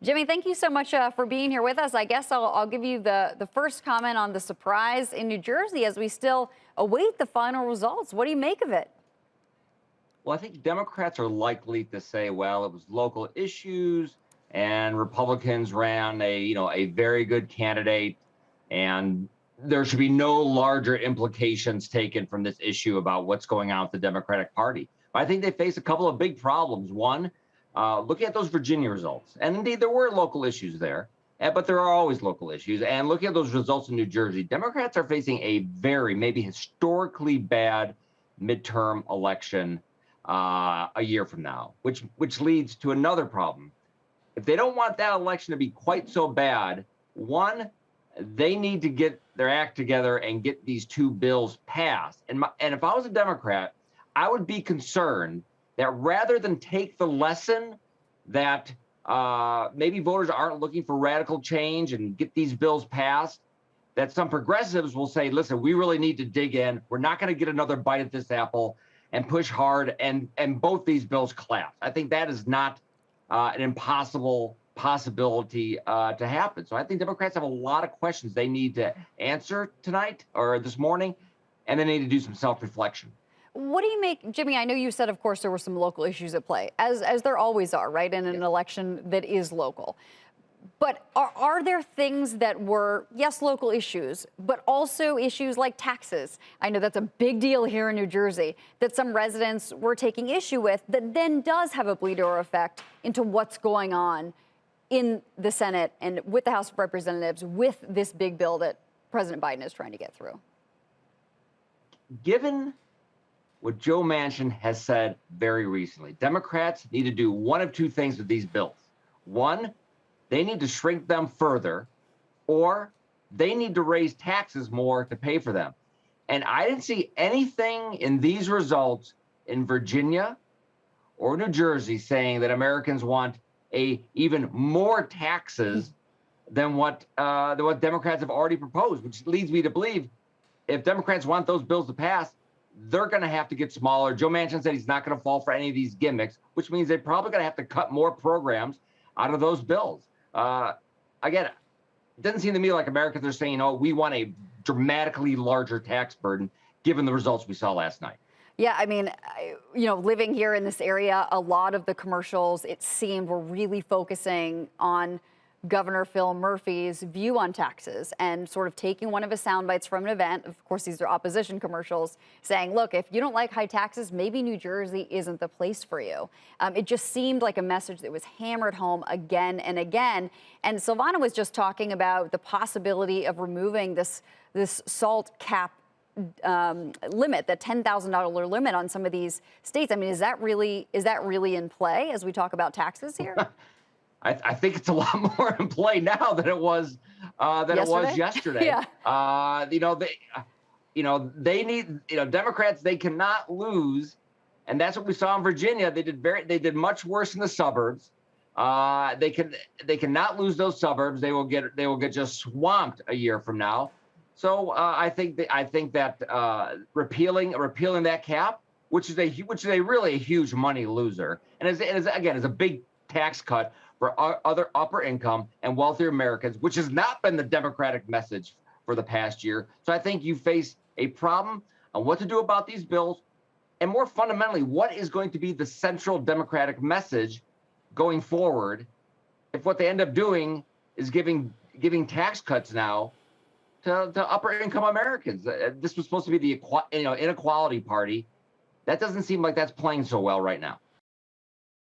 Jimmy, thank you so much for being here with us. I guess I'll give you the first comment on the surprise in New Jersey as we still await the final results. What do you make of it? Well, I think Democrats are likely to say, well, it was local issues and Republicans ran a very good candidate, and there should be no larger implications taken from this issue about what's going on with the Democratic Party. I think they face a couple of big problems. One, looking at those Virginia results, and indeed there were local issues there, but there are always local issues. And looking at those results in New Jersey, Democrats are facing a very, maybe historically bad midterm election a year from now, which leads to another problem. If they don't want that election to be quite so bad, one, they need to get their act together and get these two bills passed. And if I was a Democrat, I would be concerned that rather than take the lesson that maybe voters aren't looking for radical change and get these bills passed, that some progressives will say, listen, we really need to dig in. We're not going to get another bite at this apple and push hard and both these bills collapse. I think that is not an impossible possibility to happen. So I think Democrats have a lot of questions they need to answer tonight or this morning, and they need to do some self-reflection. What do you make, Jimmy? I know you said, of course, there were some local issues at play, as there always are, right, in an election that is local. But are there things that were, yes, local issues, but also issues like taxes? I know that's a big deal here in New Jersey that some residents were taking issue with that then does have a bleed-over effect into what's going on in the Senate and with the House of Representatives with this big bill that President Biden is trying to get through. Given what Joe Manchin has said very recently, Democrats need to do one of two things with these bills. One, they need to shrink them further, or they need to raise taxes more to pay for them. And I didn't see anything in these results in Virginia or New Jersey saying that Americans want even more taxes than what Democrats have already proposed, which leads me to believe if Democrats want those bills to pass, they're going to have to get smaller. Joe Manchin said he's not going to fall for any of these gimmicks, which means they're probably going to have to cut more programs out of those bills. Again, it doesn't seem to me like Americans are saying, oh, we want a dramatically larger tax burden, given the results we saw last night. Yeah, I mean, living here in this area, a lot of the commercials, it seemed, were really focusing on Governor Phil Murphy's view on taxes and sort of taking one of his sound bites from an event. Of course, these are opposition commercials saying, look, if you don't like high taxes, maybe New Jersey isn't the place for you. It just seemed like a message that was hammered home again and again. And Silvana was just talking about the possibility of removing this SALT cap limit, the $10,000 limit on some of these states. I mean, is that really in play as we talk about taxes here? I think it's a lot more in play now than it was yesterday. Yeah. They need, Democrats, they cannot lose. And that's what we saw in Virginia. They did much worse in the suburbs. They cannot lose those suburbs. They will get just swamped a year from now. So I think that repealing that cap, which is a really huge money loser, and is a big tax cut for other upper income and wealthier Americans, which has not been the Democratic message for the past year. So I think you face a problem on what to do about these bills, and more fundamentally, what is going to be the central Democratic message going forward if what they end up doing is giving tax cuts now to upper income Americans. This was supposed to be the inequality party. That doesn't seem like that's playing so well right now.